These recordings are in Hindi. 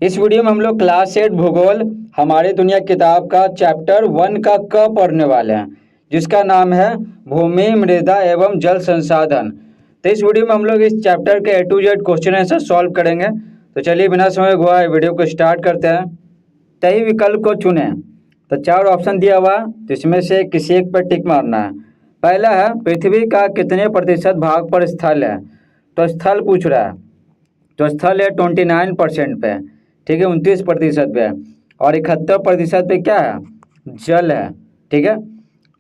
इस वीडियो में हम लोग क्लास 8 भूगोल हमारी दुनिया किताब का चैप्टर 1 का क पढ़ने वाले हैं, जिसका नाम है भूमि, मृदा एवं जल संसाधन। तो इस वीडियो में हम लोग इस चैप्टर के A to Z question answer solve करेंगे। तो चलिए बिना समय गवाए वीडियो को स्टार्ट करते हैं। सही विकल्प को चुनें। तो 4 ऑप्शन दिया हुआ, जिसमें से किसी एक पर टिक मारना है। पहला है पृथ्वी का कितने प्रतिशत भाग पर स्थल है। तो स्थल पूछ रहा है, तो स्थल है 29% पे, ठीक है, 29% पे। और 71% पे क्या है, जल है, ठीक है।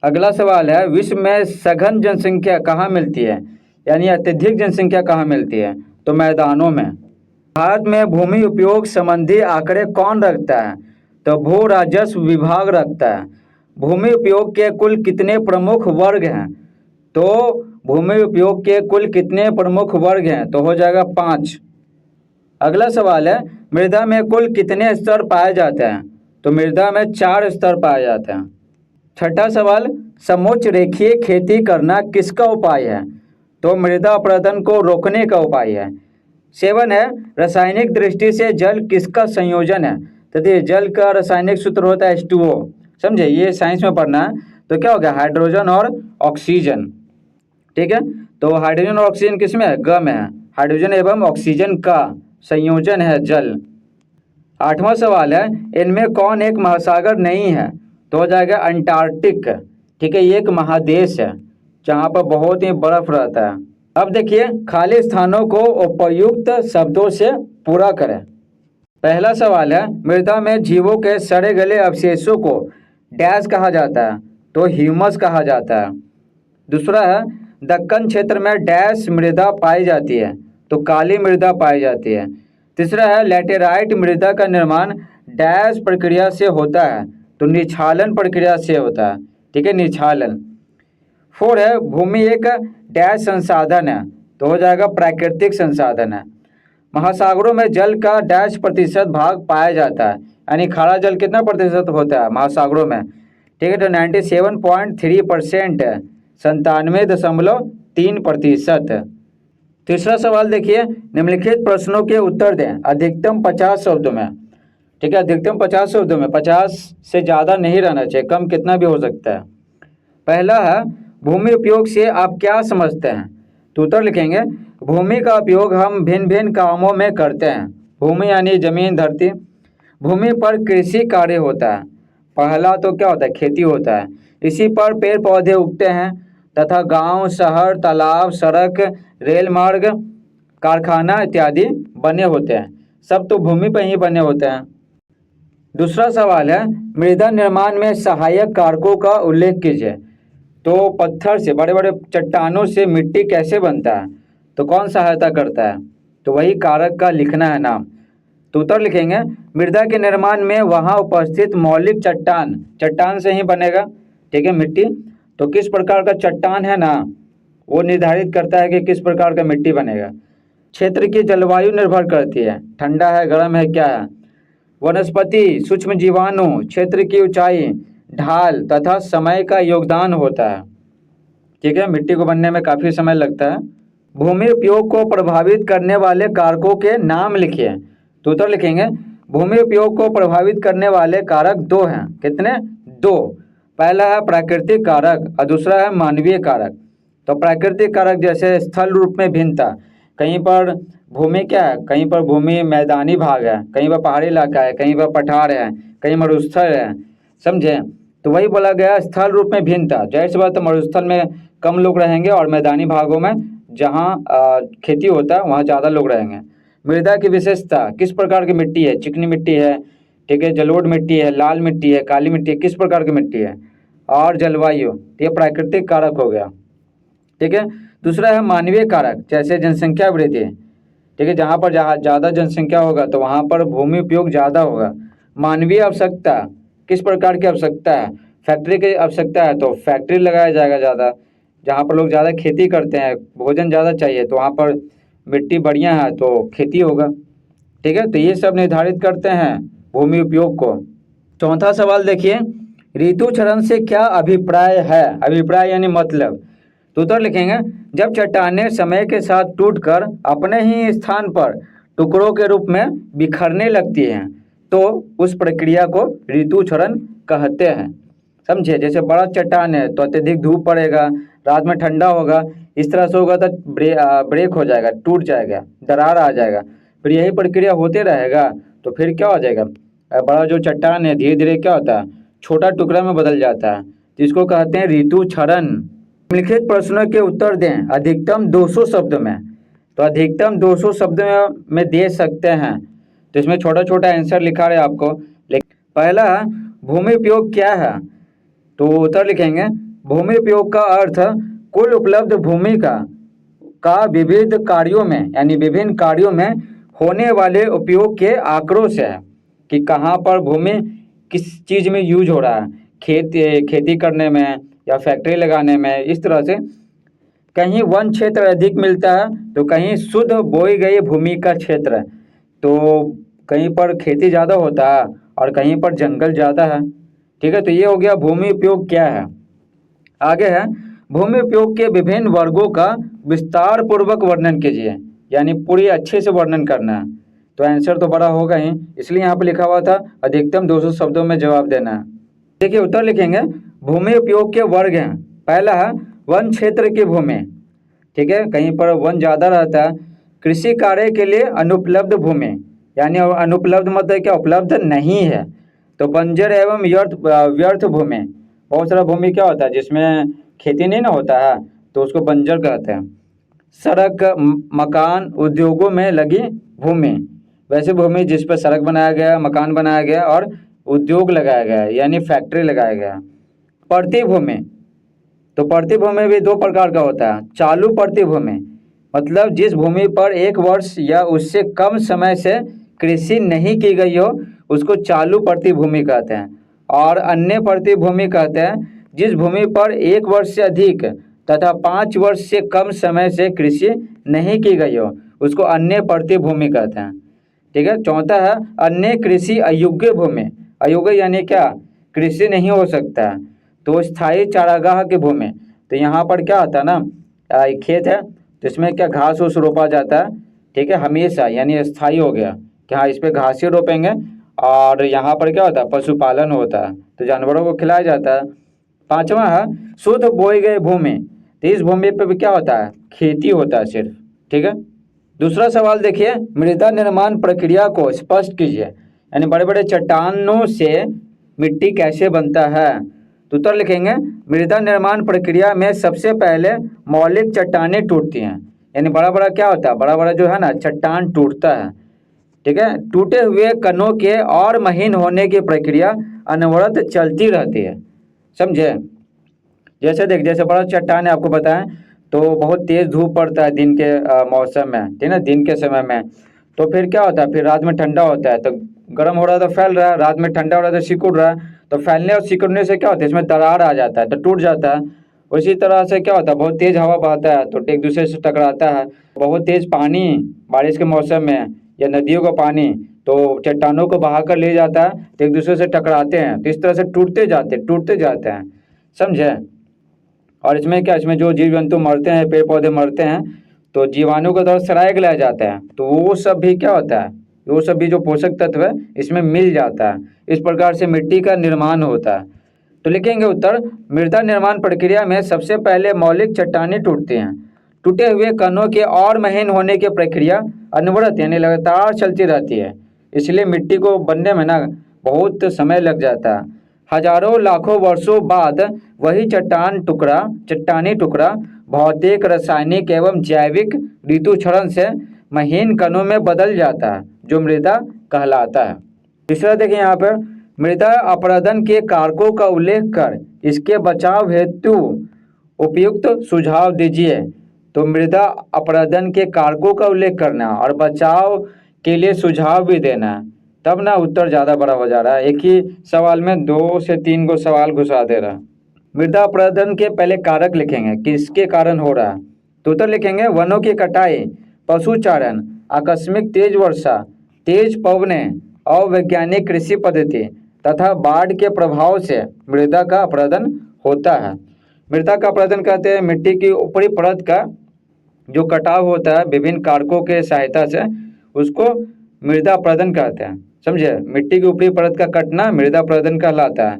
अगला सवाल है विश्व में सघन जनसंख्या कहाँ मिलती है, यानी अत्यधिक जनसंख्या कहाँ मिलती है। तो मैदानों में। भारत में भूमि उपयोग संबंधी आंकड़े कौन रखता है। तो भू राजस्व विभाग रखता है। भूमि उपयोग के कुल कितने प्रमुख वर्ग हैं। तो भूमि उपयोग के कुल कितने प्रमुख वर्ग हैं, तो हो जाएगा 5। अगला सवाल है मृदा में कुल कितने स्तर पाए जाते हैं। तो मृदा में 4 स्तर पाए जाते हैं। छठा सवाल समोच्च रेखीय खेती करना किसका उपाय है। तो मृदा अपरदन को रोकने का उपाय है। 7 है रासायनिक दृष्टि से जल किसका संयोजन है। तो देखिए जल का रासायनिक सूत्र होता है H2O, समझे, ये साइंस में पढ़ना है। तो क्या हो गया, हाइड्रोजन और ऑक्सीजन, ठीक है। तो हाइड्रोजन और ऑक्सीजन किस में है, ग में है। हाइड्रोजन एवं ऑक्सीजन का संयोजन है जल। 8वां सवाल है इनमें कौन एक महासागर नहीं है। तो हो जाएगा अंटार्कटिक, ठीक है, ये एक महादेश है जहाँ पर बहुत ही बर्फ रहता है। अब देखिए खाली स्थानों को उपयुक्त शब्दों से पूरा करें। पहला सवाल है मृदा में जीवों के सड़े गले अवशेषों को डैश कहा जाता है। तो ह्यूमस कहा जाता है। दूसरा है दक्कन क्षेत्र में डैश मृदा पाई जाती है। तो काली मृदा पाई जाती है। तीसरा है लैटेराइट मृदा का निर्माण डैश प्रक्रिया से होता है। तो निछालन प्रक्रिया से होता है, ठीक है, निछालन। 4 है भूमि एक डैश संसाधन है। तो हो जाएगा प्राकृतिक संसाधन है। महासागरों में जल का डैश प्रतिशत भाग पाया जाता है, यानी खारा जल कितना प्रतिशत होता है महासागरों में, ठीक है। तो 97.3% है, 97.3%। तीसरा सवाल देखिए निम्नलिखित प्रश्नों के उत्तर दें अधिकतम 50 शब्दों में, ठीक है, अधिकतम 50 शब्दों में, 50 से ज़्यादा नहीं रहना चाहिए, कम कितना भी हो सकता है। पहला है भूमि उपयोग से आप क्या समझते हैं। तो उत्तर लिखेंगे भूमि का उपयोग हम भिन्न भिन्न कामों में करते हैं। भूमि यानी जमीन, धरती। भूमि पर कृषि कार्य होता है। पहला तो क्या होता है, खेती होता है। इसी पर पेड़ पौधे उगते हैं तथा गांव, शहर, तालाब, सड़क, रेल मार्ग, कारखाना इत्यादि बने होते हैं। सब तो भूमि पर ही बने होते हैं। दूसरा सवाल है मृदा निर्माण में सहायक कारकों का उल्लेख कीजिए। तो पत्थर से, बड़े बड़े चट्टानों से मिट्टी कैसे बनता है। तो कौन सहायता करता है, तो वही कारक का लिखना है नाम। तो उत्तर लिखेंगे मृदा के निर्माण में वहाँ उपस्थित मौलिक चट्टान, चट्टान से ही बनेगा, ठीक है, मिट्टी। तो किस प्रकार का चट्टान है ना, वो निर्धारित करता है कि किस प्रकार का मिट्टी बनेगा। क्षेत्र की जलवायु निर्भर करती है, ठंडा है, गर्म है, क्या है। वनस्पति, सूक्ष्म जीवाणु, क्षेत्र की ऊंचाई, ढाल तथा समय का योगदान होता है, ठीक है, मिट्टी को बनने में काफ़ी समय लगता है। भूमि उपयोग को प्रभावित करने वाले कारकों के नाम लिखिए। तो उत्तर लिखेंगे भूमि उपयोग को प्रभावित करने वाले कारक 2 हैं। कितने, 2। पहला है प्राकृतिक कारक और दूसरा है मानवीय कारक। तो प्राकृतिक कारक जैसे स्थल रूप में भिन्नता, कहीं पर भूमि क्या है, कहीं पर भूमि मैदानी भाग है, कहीं पर पहाड़ी इलाका है, कहीं पर पठार है, कहीं मरुस्थल है, समझे। तो वही बोला गया स्थल रूप में भिन्नता। जाहिर सी बात है मरुस्थल में कम लोग रहेंगे और मैदानी भागों में जहाँ खेती होता है वहाँ ज़्यादा लोग रहेंगे। मृदा की विशेषता, किस प्रकार की मिट्टी है, चिकनी मिट्टी है, ठीक है, जलोढ़ मिट्टी है, लाल मिट्टी है, काली मिट्टी है, किस प्रकार की मिट्टी है। और जलवायु, ये प्राकृतिक कारक हो गया, ठीक है। दूसरा है मानवीय कारक, जैसे जनसंख्या वृद्धि, ठीक है, जहाँ पर ज़्यादा जनसंख्या होगा तो वहाँ पर भूमि उपयोग ज़्यादा होगा। मानवीय आवश्यकता, किस प्रकार की आवश्यकता है, फैक्ट्री की आवश्यकता है तो फैक्ट्री लगाया जाएगा ज़्यादा। जहाँ पर लोग ज़्यादा खेती करते हैं, भोजन ज़्यादा चाहिए, तो वहाँ पर मिट्टी बढ़िया है तो खेती होगा, ठीक है। तो ये सब निर्धारित करते हैं भूमि उपयोग को। चौथा सवाल देखिए ऋतु क्षरण से क्या अभिप्राय है। अभिप्राय यानी मतलब। तो उत्तर लिखेंगे जब चट्टानें समय के साथ टूटकर अपने ही स्थान पर टुकड़ों के रूप में बिखरने लगती हैं तो उस प्रक्रिया को ऋतु क्षरण कहते हैं। समझे? जैसे बड़ा चट्टान है तो अत्यधिक धूप पड़ेगा, रात में ठंडा होगा, इस तरह से होगा तो ब्रेक हो जाएगा, टूट जाएगा, दरार आ जाएगा। फिर यही प्रक्रिया होते रहेगा तो फिर क्या हो जाएगा, बड़ा जो चट्टान है धीरे धीरे क्या होता है, छोटा टुकड़ा में बदल जाता है, जिसको कहते हैं ऋतु क्षरण। निम्नलिखित प्रश्नों के उत्तर दें अधिकतम 200 शब्द में। तो अधिकतम 200 शब्द में दे सकते हैं, तो इसमें छोटा छोटा आंसर लिखा है आपको। लेकिन पहला भूमि उपयोग क्या है, तो उत्तर लिखेंगे भूमि उपयोग का अर्थ कुल उपलब्ध भूमि का विविध कार्यों में यानी विभिन्न कार्यों में होने वाले उपयोग के आंकड़ों से है कि कहाँ पर भूमि किस चीज़ में यूज हो रहा है, खेती करने में या फैक्ट्री लगाने में, इस तरह से। कहीं वन क्षेत्र अधिक मिलता है तो कहीं शुद्ध बोई गई भूमि का क्षेत्र, तो कहीं पर खेती ज़्यादा होता है और कहीं पर जंगल ज़्यादा है। ठीक है, तो ये हो गया भूमि उपयोग क्या है। आगे है भूमि उपयोग के विभिन्न वर्गों का विस्तार पूर्वक वर्णन कीजिए, यानी पूरी अच्छे से वर्णन करना है। तो आंसर तो बड़ा होगा ही, इसलिए यहाँ पर लिखा हुआ था अधिकतम 200 शब्दों में जवाब देना है। देखिए उत्तर लिखेंगे भूमि उपयोग के वर्ग हैं। पहला है वन क्षेत्र की भूमि, ठीक है, कहीं पर वन ज़्यादा रहता है। कृषि कार्य के लिए अनुपलब्ध भूमि, यानी अनुपलब्ध मतलब क्या, उपलब्ध नहीं है। तो बंजर एवं व्यर्थ भूमि, बहुत सारा भूमि क्या होता है जिसमें खेती नहीं ना होता है तो उसको बंजर कहते हैं। सड़क, मकान, उद्योगों में लगी भूमि, वैसे भूमि जिस पर सड़क बनाया गया, मकान बनाया गया और उद्योग लगाया गया है, यानी फैक्ट्री लगाया गया। पड़ती भूमि, तो पड़ती भूमि भी दो प्रकार का होता है। चालू पड़ती भूमि मतलब जिस भूमि पर एक वर्ष या उससे कम समय से कृषि नहीं की गई हो उसको चालू पड़ती भूमि कहते हैं। और अन्य पड़ती भूमि कहते हैं जिस भूमि पर एक वर्ष से अधिक तथा 5 वर्ष से कम समय से कृषि नहीं की गई हो उसको अन्य पड़ती भूमि कहते हैं। ठीक है, चौथा है अन्य कृषि अयोग्य भूमि। अयोग्य यानी क्या, कृषि नहीं हो सकता। तो स्थायी चारागाह की भूमि, तो यहाँ पर क्या आता है ना, एक खेत है तो इसमें क्या घास उस रोपा जाता है, ठीक है, हमेशा, यानी स्थायी हो गया कि हाँ इस पर घास ही रोपेंगे। और यहाँ पर क्या होता है, पशुपालन होता है तो जानवरों को खिलाया जाता है। पांचवा है शुद्ध बोई गई भूमि, तो इस भूमि पे भी क्या होता है, खेती होता है सिर्फ। ठीक है, दूसरा सवाल देखिए मृदा निर्माण प्रक्रिया को स्पष्ट कीजिए, यानी बड़े बड़े चट्टानों से मिट्टी कैसे बनता है। तो उत्तर लिखेंगे मृदा निर्माण प्रक्रिया में सबसे पहले मौलिक चट्टानें टूटती हैं, यानी बड़ा बड़ा क्या होता है, बड़ा बड़ा जो है ना चट्टान टूटता है। ठीक है, टूटे हुए कणों के और महीन होने की प्रक्रिया अनवरत चलती रहती है। समझे? जैसे बड़ा चट्टान है, आपको बताएं तो बहुत तेज धूप पड़ता है दिन के मौसम में, ठीक है ना, दिन के समय में। तो फिर क्या होता है, फिर रात में ठंडा होता है तो गर्म हो रहा है तो फैल रहा है, रात में ठंडा हो रहा है तो सिकुड़ रहा है। तो फैलने और सिकुड़ने से क्या होता है, इसमें दरार आ जाता है तो टूट जाता है। उसी तरह से क्या होता है, बहुत तेज हवा बहता है तो एक दूसरे से टकराता है। बहुत तेज पानी बारिश के मौसम में या नदियों का पानी तो चट्टानों को बहा कर ले जाता है तो एक दूसरे से टकराते हैं, तो इस तरह से टूटते जाते हैं। समझे? और इसमें क्या, इसमें जो जीव जंतु मरते हैं, पेड़ पौधे मरते हैं तो जीवाणु के द्वारा सराय लाया जाता है, तो वो सब भी क्या होता है, वो सब भी जो पोषक तत्व है इसमें मिल जाता है। इस प्रकार से मिट्टी का निर्माण होता है। तो लिखेंगे उत्तर मृदा निर्माण प्रक्रिया में सबसे पहले मौलिक चट्टानें टूटती हैं। टूटे हुए कणों के और महीन होने की प्रक्रिया अनवरत यानी लगातार चलती रहती है, इसलिए मिट्टी को बनने में ना बहुत समय लग जाता है। हजारों लाखों वर्षों बाद वही चट्टानी टुकड़ा भौतिक, रासायनिक एवं जैविक ऋतु क्षरण से महीन कणों में बदल जाता है जो मृदा कहलाता है। तीसरा देखिए यहाँ पर मृदा अपरदन के कारकों का उल्लेख कर इसके बचाव हेतु उपयुक्त सुझाव दीजिए। तो मृदा अपरदन के कारकों का उल्लेख करना और बचाव के लिए सुझाव भी देना, तब ना उत्तर ज़्यादा बड़ा हो जा रहा है। एक ही सवाल में 2 से 3 को सवाल घुसा दे रहा है। मृदा अपरदन के पहले कारक लिखेंगे किसके कारण हो रहा है, तो उत्तर लिखेंगे वनों की कटाई, पशुचारण, आकस्मिक तेज वर्षा, तेज पवनें, अवैज्ञानिक कृषि पद्धति तथा बाढ़ के प्रभाव से मृदा का अपरदन होता है। मृदा का अपरदन कहते हैं मिट्टी की ऊपरी परत का जो कटाव होता है विभिन्न कारकों के सहायता से, उसको मृदा अपरदन कहते हैं। समझे, मिट्टी की ऊपरी परत का कटना मृदा अपरदन कहलाता है।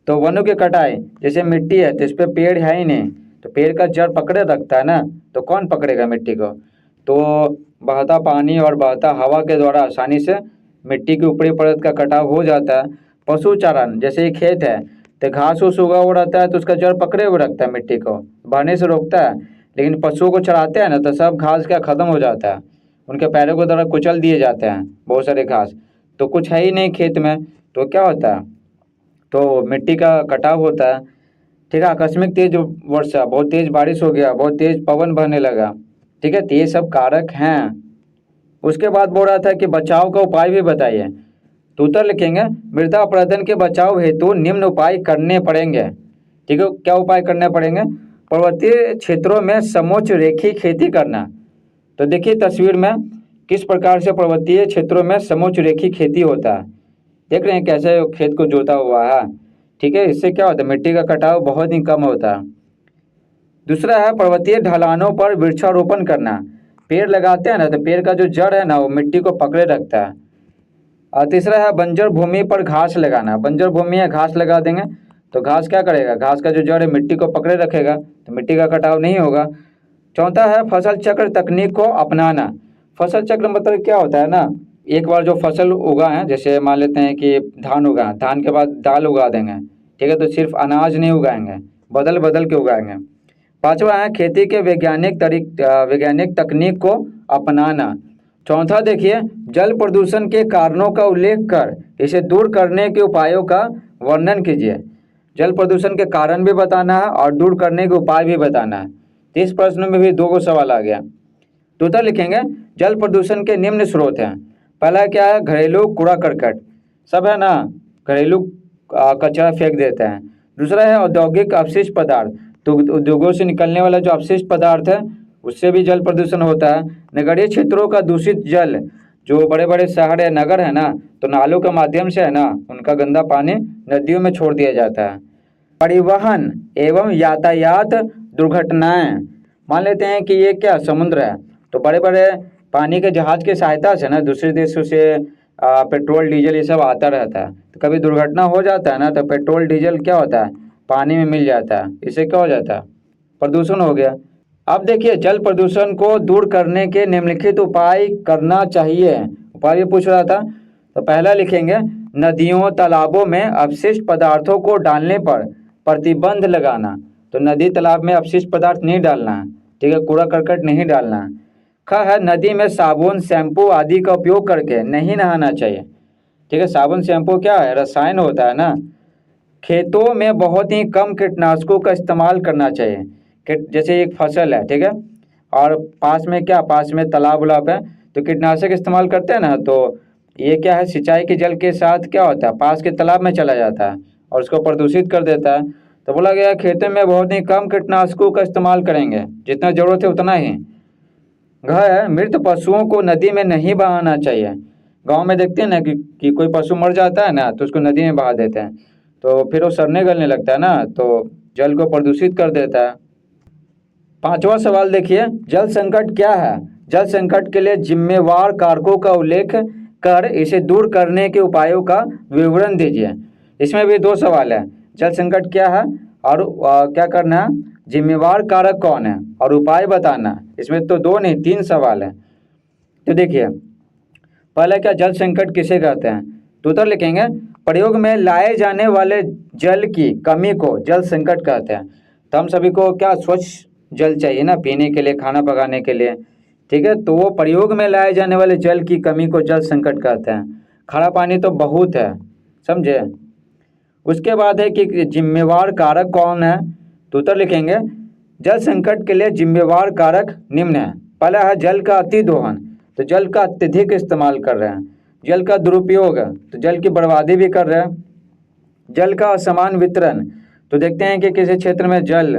तो वनों की कटाई, जैसे मिट्टी है तो इस पर पेड़ है ही नहीं, तो पेड़ का जड़ पकड़े रखता है ना, तो कौन पकड़ेगा मिट्टी को? तो बहता पानी और बहता हवा के द्वारा आसानी से मिट्टी की ऊपरी परत का कटाव हो जाता है। पशु चारण, जैसे ये खेत है तो घास उस उगा हुआ रहता है, तो उसका जड़ पकड़े हुए रखता है, मिट्टी को बहने से रोकता है। लेकिन पशुओं को चराते हैं ना, तो सब घास क्या खत्म हो जाता है, उनके पैरों के द्वारा कुचल दिए जाते हैं बहुत सारे घास, तो कुछ है ही नहीं खेत में, तो क्या होता है, तो मिट्टी का कटाव होता है। ठीक है, आकस्मिक तेज वर्षा, बहुत तेज बारिश हो गया, बहुत तेज पवन बहने लगा। ठीक है, तो ये सब कारक हैं। उसके बाद बोल रहा था कि बचाव का उपाय भी बताइए, तो उत्तर लिखेंगे मृदा अपरदन के बचाव हेतु निम्न उपाय करने पड़ेंगे। ठीक है, क्या उपाय करने पड़ेंगे? पर्वतीय क्षेत्रों में समोच्च रेखी खेती करना। तो देखिए तस्वीर में किस प्रकार से पर्वतीय क्षेत्रों में समोच्च रेखी खेती होता है, देख रहे हैं कैसे खेत को जोता हुआ है। ठीक है, इससे क्या होता है, मिट्टी का कटाव बहुत ही कम होता है। दूसरा है पर्वतीय ढलानों पर वृक्षारोपण करना। पेड़ लगाते हैं ना, तो पेड़ का जो जड़ है ना वो मिट्टी को पकड़े रखता है। और तीसरा है बंजर भूमि पर घास लगाना। बंजर भूमि है, घास लगा देंगे तो घास क्या करेगा, घास का जो जड़ है मिट्टी को पकड़े रखेगा, तो मिट्टी का कटाव नहीं होगा। चौथा है फसल चक्र तकनीक को अपनाना। फसल चक्र मतलब क्या होता है ना, एक बार जो फसल उगा है, जैसे मान लेते हैं कि धान उगा, धान के बाद दाल उगा देंगे। ठीक है, तो सिर्फ अनाज नहीं उगाएंगे, बदल बदल के उगाएंगे। पांचवा है खेती के वैज्ञानिक तकनीक को अपनाना। चौथा देखिए जल प्रदूषण के कारणों का उल्लेख कर इसे दूर करने के उपायों का वर्णन कीजिए। जल प्रदूषण के कारण भी बताना है और दूर करने के उपाय भी बताना है। तो इस प्रश्न में भी दो गो सवाल आ गया। तो उत्तर लिखेंगे जल प्रदूषण के निम्न स्रोत हैं। पहला क्या है, घरेलू कूड़ा करकट, सब है ना घरेलू कचरा फेंक देते हैं। दूसरा है औद्योगिक अपशिष्ट पदार्थ, तो उद्योगों से निकलने वाला जो अपशिष्ट पदार्थ है उससे भी जल प्रदूषण होता है। नगरीय क्षेत्रों का दूषित जल, जो बड़े बड़े शहर है नगर है ना, तो नालों के माध्यम से है ना उनका गंदा पानी नदियों में छोड़ दिया जाता है। परिवहन एवं यातायात दुर्घटनाएं, मान लेते हैं कि ये क्या समुद्र है, तो बड़े बड़े पानी के जहाज की सहायता से ना दूसरे देशों से पेट्रोल डीजल ये सब आता रहता है, तो कभी दुर्घटना हो जाता है ना, तो पेट्रोल डीजल क्या होता है, पानी में मिल जाता है, इससे क्या हो जाता है, प्रदूषण हो गया। अब देखिए जल प्रदूषण को दूर करने के निम्नलिखित उपाय करना चाहिए। उपाय भी पूछ रहा था, तो पहला लिखेंगे नदियों तालाबों में अपशिष्ट पदार्थों को डालने पर प्रतिबंध लगाना। तो नदी तालाब में अपशिष्ट पदार्थ नहीं डालना है। ठीक है, कूड़ा करकट नहीं डालना है। ख है नदी में साबुन शैम्पू आदि का उपयोग करके नहीं नहाना चाहिए। ठीक है, साबुन शैम्पू क्या है, रसायन होता है ना। खेतों में बहुत ही कम कीटनाशकों का इस्तेमाल करना चाहिए। जैसे एक फसल है, ठीक है, और पास में क्या, पास में तालाब उलाब है, तो कीटनाशक इस्तेमाल करते हैं ना, तो ये क्या है, सिंचाई के जल के साथ क्या होता है, पास के तालाब में चला जाता है और उसको प्रदूषित कर देता है। तो बोला गया खेतों में बहुत ही कम कीटनाशकों का इस्तेमाल करेंगे, जितना जरूरत है उतना ही। घ है मृत पशुओं को नदी में नहीं बहाना चाहिए। गांव में देखते हैं ना कि कोई पशु मर जाता है ना, तो उसको नदी में बहा देते हैं, तो फिर वो सड़ने गलने लगता है ना, तो जल को प्रदूषित कर देता है। पांचवा सवाल देखिए जल संकट क्या है, जल संकट के लिए जिम्मेवार कारकों का उल्लेख कर इसे दूर करने के उपायों का विवरण दीजिए। इसमें भी दो सवाल है, जल संकट क्या है और क्या करना है, जिम्मेवार कारक कौन है और उपाय बताना। इसमें तो दो नहीं तीन सवाल है। तो देखिए पहला क्या, जल संकट किसे कहते हैं, तो उत्तर लिखेंगे प्रयोग में लाए जाने वाले जल की कमी को जल संकट कहते हैं। तो हम सभी को क्या स्वच्छ जल चाहिए ना, पीने के लिए, खाना पकाने के लिए। ठीक है, तो वो प्रयोग में लाए जाने वाले जल की कमी को जल संकट कहते हैं। खारा पानी तो बहुत है, समझे। उसके बाद है कि जिम्मेवार कारक कौन है, तो उत्तर लिखेंगे जल संकट के लिए जिम्मेवार कारक निम्न है। पहला है जल का अति दोहन, तो जल का अत्यधिक इस्तेमाल कर रहे हैं। जल का दुरुपयोग, तो जल की बर्बादी भी कर रहे हैं। जल का असमान वितरण, तो देखते हैं कि किसी क्षेत्र में जल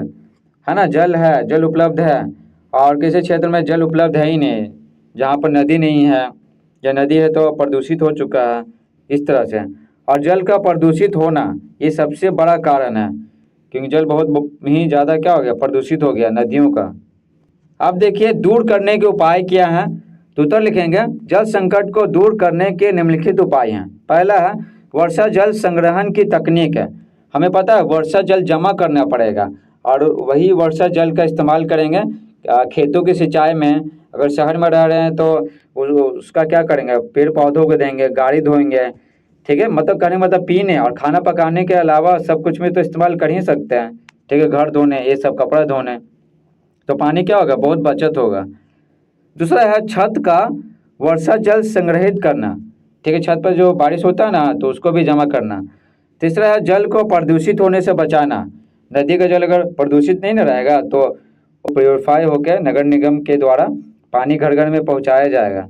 है ना, जल है, जल उपलब्ध है, और किसी क्षेत्र में जल उपलब्ध है ही नहीं, जहाँ पर नदी नहीं है, या नदी है तो प्रदूषित हो चुका है, इस तरह से। और जल का प्रदूषित होना ये सबसे बड़ा कारण है, क्योंकि जल बहुत ही ज़्यादा क्या हो गया, प्रदूषित हो गया नदियों का। अब देखिए दूर करने के उपाय क्या हैं, तो उत्तर लिखेंगे जल संकट को दूर करने के निम्नलिखित उपाय हैं। पहला है वर्षा जल संग्रहण की तकनीक है। हमें पता है वर्षा जल जमा करना पड़ेगा और वही वर्षा जल का इस्तेमाल करेंगे खेतों की सिंचाई में। अगर शहर में रह रहे हैं तो उसका क्या करेंगे, पेड़ पौधों को देंगे, गाड़ी धोएंगे, ठीक है, मतलब कहने मतलब पीने और खाना पकाने के अलावा सब कुछ में तो इस्तेमाल कर ही सकते हैं, ठीक है, घर धोने, ये सब कपड़ा धोने, तो पानी क्या होगा, बहुत बचत होगा। दूसरा है छत का वर्षा जल संग्रहित करना, ठीक है, छत पर जो बारिश होता है ना तो उसको भी जमा करना। तीसरा है जल को प्रदूषित होने से बचाना। नदी का जल अगर प्रदूषित नहीं ना रहेगा तो प्योरीफाई होकर नगर निगम के द्वारा पानी घर घर में पहुंचाया जाएगा।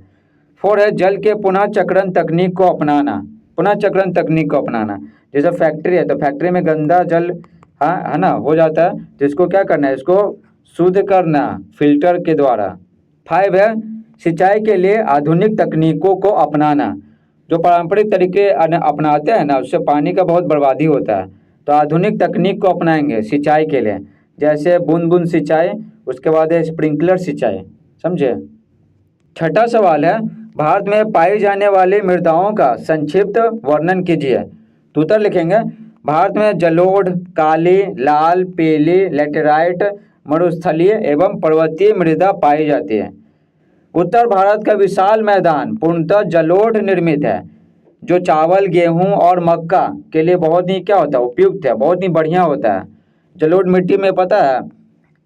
4 है जल के पुनः चक्रण तकनीक को अपनाना। पुनः चक्रण तकनीक को अपनाना, जैसे फैक्ट्री है तो फैक्ट्री में गंदा जल हाँ है ना हो जाता है, तो इसको क्या करना है, इसको शुद्ध करना फिल्टर के द्वारा। 5 है सिंचाई के लिए आधुनिक तकनीकों को अपनाना। जो पारंपरिक तरीके अपनाते हैं ना उससे पानी का बहुत बर्बादी होता है, तो आधुनिक तकनीक को अपनाएंगे सिंचाई के लिए, जैसे बूंद बूंद सिंचाई, उसके बाद है स्प्रिंकलर सिंचाई, समझे। छठा सवाल है भारत में पाई जाने वाली मृदाओं का संक्षिप्त वर्णन कीजिए। तो उत्तर लिखेंगे भारत में जलोढ़, काली, लाल, पीली, लेटेराइट, मरुस्थलीय एवं पर्वतीय मृदा पाई जाती है। उत्तर भारत का विशाल मैदान पूर्णतः जलोढ़ निर्मित है, जो चावल, गेहूं और मक्का के लिए बहुत ही क्या होता है, उपयुक्त है, बहुत ही बढ़िया होता है। जलोढ़ मिट्टी में पता है,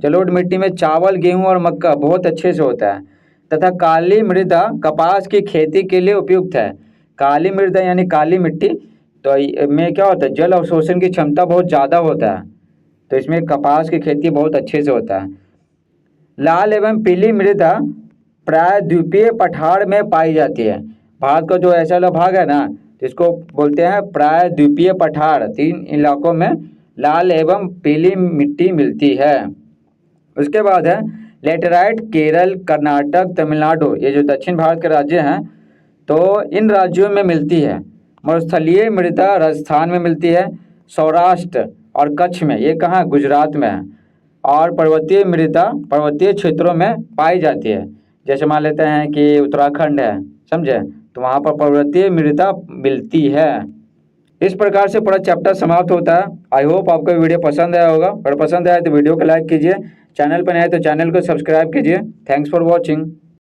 जलोढ़ मिट्टी में चावल, गेहूं और मक्का बहुत अच्छे से होता है। तथा काली मृदा कपास की खेती के लिए उपयुक्त है। काली मृदा यानी काली मिट्टी, तो में क्या होता है, जल अवशोषण की क्षमता बहुत ज़्यादा होता है, तो इसमें कपास की खेती बहुत अच्छे से होता है। लाल एवं पीली मृदा प्राय द्वीपीय पठार में पाई जाती है। भारत का जो ऐसा वाला भाग है ना जिसको बोलते हैं प्राय द्वीपीय पठार, 3 इलाकों में लाल एवं पीली मिट्टी मिलती है। उसके बाद है लेटेराइट केरल, कर्नाटक, तमिलनाडु, ये जो दक्षिण भारत के राज्य हैं तो इन राज्यों में मिलती है। मरुस्थलीय मृदा राजस्थान में मिलती है, सौराष्ट्र और कच्छ में, ये कहाँ, गुजरात में है। और पर्वतीय मृदा पर्वतीय क्षेत्रों में पाई जाती है, जैसे मान लेते हैं कि उत्तराखंड है, समझे, तो वहाँ पर पर्वतीय मृदा मिलती है। इस प्रकार से पूरा चैप्टर समाप्त होता है। आई होप आपको वीडियो पसंद आया होगा, अगर पसंद आया तो वीडियो को लाइक कीजिए, चैनल पर नए तो चैनल को सब्सक्राइब कीजिए। Thanks for watching.